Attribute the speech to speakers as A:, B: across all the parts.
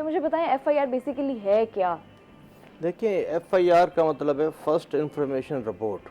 A: मुझे बताएं FIR basically है क्या?
B: देखिए, एफआईआर का मतलब है फर्स्ट इंफॉर्मेशन रिपोर्ट।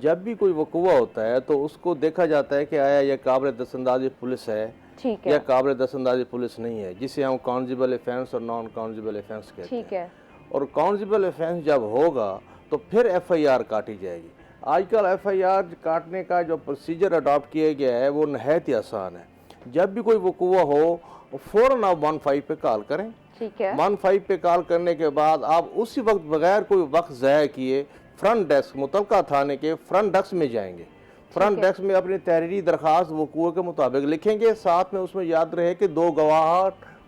B: जब भी कोई वकूआ होता है तो उसको देखा जाता है कि आया यह काबिल दस्तंदाजी पुलिस है
A: ठीक
B: या
A: है,
B: काबिल दस्तंदाजी पुलिस नहीं है, जिसे हम काउंसिबल ऑफेंस और नॉन काउंसिबल ऑफेंस कहते
A: ठीक
B: हैं।
A: है,
B: और काउंसिबल ऑफेंस जब होगा तो फिर एफआईआर काटी जाएगी। आजकल एफआईआर काटने का जो प्रोसीजर अडॉप्ट किया गया है वो नहायत ही आसान है। जब भी कोई वकूआ हो फ़ौरन आप 15 पे कॉल करें।
A: ठीक है,
B: 15 पे कॉल करने के बाद आप उसी वक्त बगैर कोई वक्त ज़ाया किए फ्रंट डेस्क मुतलका थाने के फ्रंट डेस्क में जाएंगे। फ्रंट डेस्क में अपनी तहरीरी दरख्वास्त वकूए के मुताबिक लिखेंगे। साथ में उसमें याद रहे कि 2 गवाह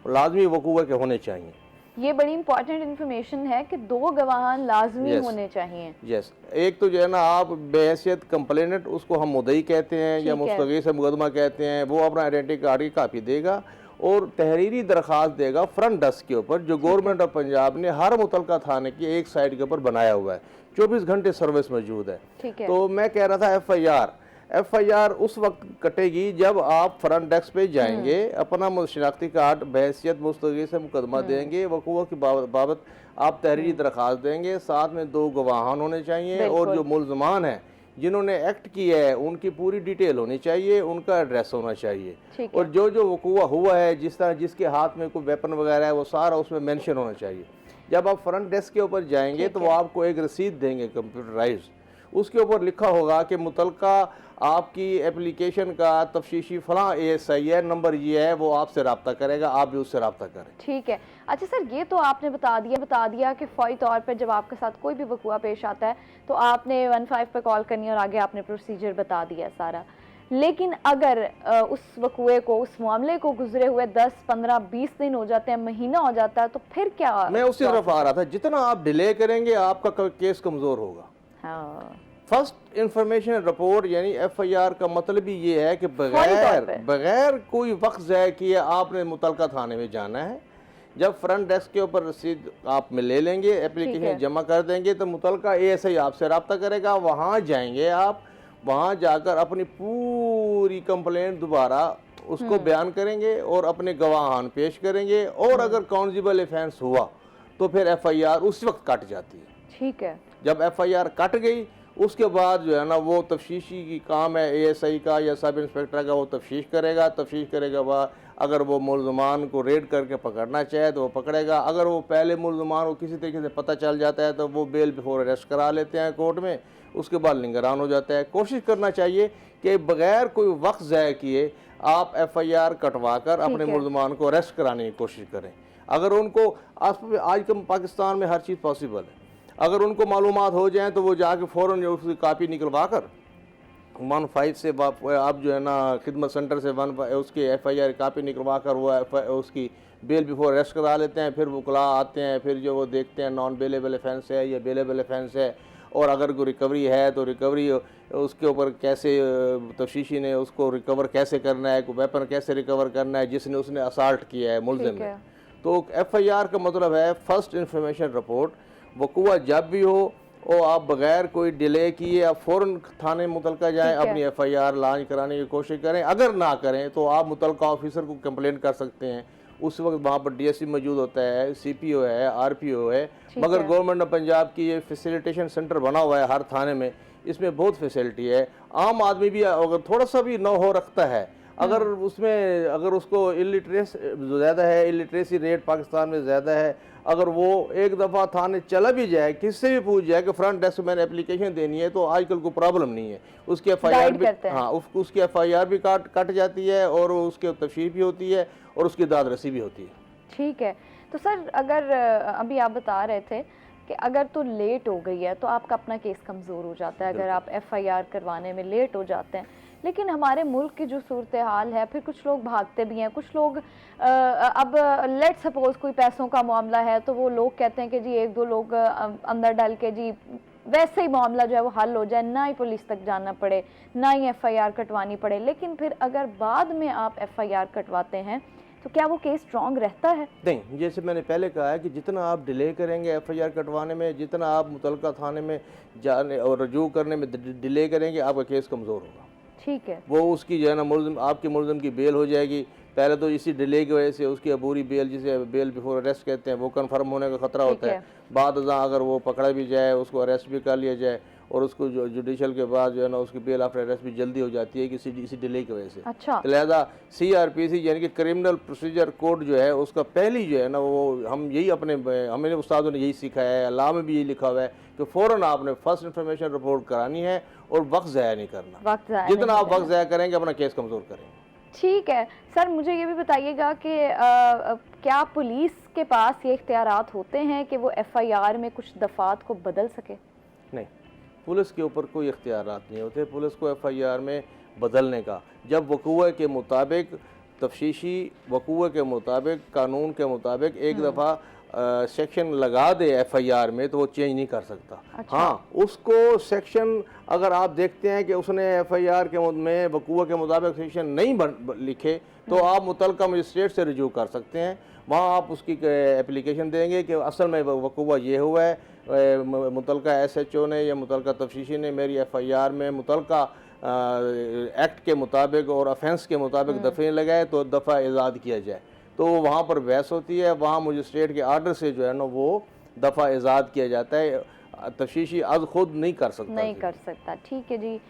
B: लाजमी वकूए के होने चाहिए।
A: ये बड़ी इंपॉर्टेंट इन्फॉर्मेशन है कि 2 गवाहान लाजमी होने चाहिए।
B: यस, एक तो जो है ना आप बहैसियत कंप्लेनेंट, उसको हम मुद्दई कहते हैं या मुस्तगीस मुकदमा कहते हैं, वो अपना आइडेंटिटी कार्ड की कापी देगा और तहरीरी दरख्वास्त देगा फ्रंट डेस्क के ऊपर, जो गवर्नमेंट ऑफ पंजाब ने हर मुतलका थाने की एक साइड के ऊपर बनाया हुआ है। 24 घंटे सर्विस मौजूद है। तो मैं कह रहा था एफआईआर उस वक्त कटेगी जब आप फ्रंट डेस्क पे जाएंगे, अपना शनाख्ती कार्ड बहैसियत मुस्तगी से मुकदमा देंगे, वकूआ की बाबत आप तहरीरी दरख्वास्त देंगे। साथ में 2 गवाहान होने चाहिए और जो मुलजमान हैं जिन्होंने एक्ट किया है उनकी पूरी डिटेल होनी चाहिए, उनका एड्रेस होना चाहिए और जो वकूआ हुआ है, जिस तरह जिसके हाथ में कोई वेपन वगैरह है वो सारा उसमें मेंशन होना चाहिए। जब आप फ्रंट डेस्क के ऊपर जाएंगे तो वो आपको एक रसीद देंगे कंप्यूटराइज, उसके ऊपर लिखा होगा कि मुतलका आपकी एप्लीकेशन का तफशीशी फलां ASI है, नंबर ये है, वो आपसे रब्ता करेगा, आप भी उससे रब्ता करें।
A: ठीक है। अच्छा सर, ये तो आपने बता दिया कि फ़ौरी तौर पर जब आपके साथ कोई भी वकूआ पेश आता है तो आपने 15 पे कॉल करनी है और आगे आपने प्रोसीजर बता दिया सारा। लेकिन अगर उस वकूए को, उस मामले को गुजरे हुए 10, 15, 20 दिन हो जाते हैं, महीना हो जाता है, तो फिर क्या?
B: मैं उसी तरफ आ रहा था, जितना आप डिले करेंगे आपका केस कमज़ोर होगा।
A: हाँ।
B: फर्स्ट इंफॉर्मेशन रिपोर्ट यानी एफआईआर का मतलब ही ये है कि बगैर कोई वक्त ज़ाया किए आपने मुतलका थाने में जाना है। जब फ्रंट डेस्क के ऊपर रसीद आप में ले लेंगे, एप्लीकेशन जमा कर देंगे तो मुतलका ASI आपसे रब्ता करेगा। वहाँ जाएंगे आप, वहाँ जाकर अपनी पूरी कंप्लेंट दोबारा उसको बयान करेंगे और अपने गवाहान पेश करेंगे और अगर काउंसिबल ऑफेंस हुआ तो फिर एफआईआर उस वक्त कट जाती है।
A: ठीक है।
B: जब एफआईआर कट गई उसके बाद जो है ना वो तफ्तीशी की काम है ASI का या सब इंस्पेक्टर का, वो तफ्तीश करेगा बाद अगर वो मुलजमान को रेड करके पकड़ना चाहे तो वो पकड़ेगा। अगर वो पहले मुलजमान को किसी तरीके से पता चल जाता है तो वो बेल बिफोर अरेस्ट करा लेते हैं कोर्ट में, उसके बाद निगरान हो जाता है। कोशिश करना चाहिए कि बगैर कोई वक्त ज़ाया किए आप एफआईआर कटवा कर अपने मुलजमान को अरेस्ट कराने की कोशिश करें। अगर उनको आज के पाकिस्तान में हर चीज़ पॉसिबल है, अगर उनको मालूमात हो जाए तो वो जाके फ़ौरन उसकी कापी निकलवा कर 15 से आप जो है ना खिदमत सेंटर से उसकी एफआईआर कापी निकलवा कर वो उसकी बेल बिफोर अरेस्ट करा लेते हैं। फिर वकला आते हैं, फिर जो वो देखते हैं नॉन बेलेबल ऑफेंस है या बेलेबल ऑफेंस है, और अगर कोई रिकवरी है तो रिकवरी उसके ऊपर कैसे तफ्तीशी ने उसको रिकवर कैसे करना है, कोई वेपन कैसे रिकवर करना है जिसने उसने असाल्ट किया है मुलजिम ने। तो एफआईआर का मतलब है फर्स्ट इंफॉर्मेशन रिपोर्ट। वकूआ जब भी हो और आप बगैर कोई डिले किए आप फ़ौरन थाने मुतलका जाएं, अपनी एफआईआर लॉन्च कराने की कोशिश करें। अगर ना करें तो आप मुतलका ऑफिसर को कंप्लेंट कर सकते हैं। उस वक्त वहाँ पर DSP मौजूद होता है, CPO है, RPO है। मगर गवर्नमेंट ऑफ पंजाब की ये फैसिलिटेशन सेंटर बना हुआ है हर थाने में, इसमें बहुत फैसिलिटी है। आम आदमी भी अगर थोड़ा सा भी न हो रखता है, अगर उसमें अगर उसको इलिटरेस ज़्यादा है, इलिटरेसी रेट पाकिस्तान में ज़्यादा है, अगर वो एक दफ़ा थाने चला भी जाए, किससे भी पूछ जाए कि फ्रंट डेस्क में मैंने एप्लीकेशन देनी है, तो आजकल कोई प्रॉब्लम नहीं है। उसकी एफआईआर भी उसकी एफआईआर भी कट जाती है और उसके तफसीर भी होती है और उसकी दाद रसी भी होती है।
A: ठीक है। तो सर अगर अभी आप बता रहे थे कि अगर तो लेट हो गई है तो आपका अपना केस कमज़ोर हो जाता है, अगर आप एफआईआर करवाने में लेट हो जाते हैं। लेकिन हमारे मुल्क की जो सूरत हाल है, फिर कुछ लोग भागते भी हैं, कुछ लोग अब लेट सपोज कोई पैसों का मामला है तो वो लोग कहते हैं कि जी 1-2 लोग अंदर डाल के जी वैसे ही मामला जो है वो हल हो जाए, ना ही पुलिस तक जाना पड़े, ना ही एफआईआर कटवानी पड़े। लेकिन फिर अगर बाद में आप एफआईआर कटवाते हैं तो क्या वो केस स्ट्रॉन्ग रहता है?
B: नहीं, जैसे मैंने पहले कहा है कि जितना आप डिले करेंगे एफआईआर कटवाने में, जितना आप मुतलका थाने में जाने और रजू करने में डिले करेंगे, आपका केस कमज़ोर होगा।
A: ठीक है।
B: वो उसकी जो है ना मुलजिम आपके मुलजिम की बेल हो जाएगी, पहले तो इसी डिले की वजह से उसकी अबूरी बेल, जिसे बेल बिफोर अरेस्ट कहते हैं, वो कंफर्म होने का ख़तरा होता है। बाद अगर वो पकड़ा भी जाए, उसको अरेस्ट भी कर लिया जाए और उसको जो जुडिशल के बाद जो है ना उसकी बेल आफ्टर अरेस्ट भी जल्दी हो जाती है किसी इसी डिले की वजह से।
A: अच्छा।
B: तो लिहाजा CRPC यानी कि क्रिमिनल प्रोसीजर कोड जो है उसका पहली जो है ना वो हम यही अपने हमें उस्तादों ने यही सिखाया है, अल्लाह में भी यही लिखा हुआ है कि फ़ौरन आपने फर्स्ट इन्फॉर्मेशन रिपोर्ट करानी है और वक्त ज़ाया नहीं करना। जितना आप वक्त ज़ाया करेंगे अपना केस कमज़ोर करेंगे।
A: ठीक है सर, मुझे ये भी बताइएगा कि क्या पुलिस के पास ये इख्तियारात होते हैं कि वो FIR में कुछ दफ़ात को बदल सके?
B: नहीं, पुलिस के ऊपर कोई इख्तियारात नहीं होते पुलिस को FIR में बदलने का। जब वक़ूअ के मुताबिक तफ्तीशी वक़ूअ के मुताबिक कानून के मुताबिक एक दफ़ा सेक्शन लगा दे FIR में तो वो चेंज नहीं कर सकता।
A: अच्छा।
B: हाँ, उसको सेक्शन अगर आप देखते हैं कि उसने FIR के में वक़ूअ के मुताबिक सेक्शन नहीं लिखे तो आप मुतलका मजिस्ट्रेट से रिजू कर सकते हैं। वहाँ आप उसकी एप्लीकेशन देंगे कि असल में वक़ूअ ये हुआ है, मुतलका SHO ने या मुतलका तफ्तीशी ने मेरी FIR में मुतलका एक्ट के मुताबिक और ऑफेंस के मुताबिक दफ़े लगाए तो दफ़ा आज़ाद किया जाए। तो वहाँ पर बहस होती है, वहाँ मजिस्ट्रेट के आर्डर से जो है ना वो दफ़ा आज़ाद किया जाता है। तफ्तीशी आज खुद नहीं कर सकता।
A: नहीं कर सकता। ठीक है जी।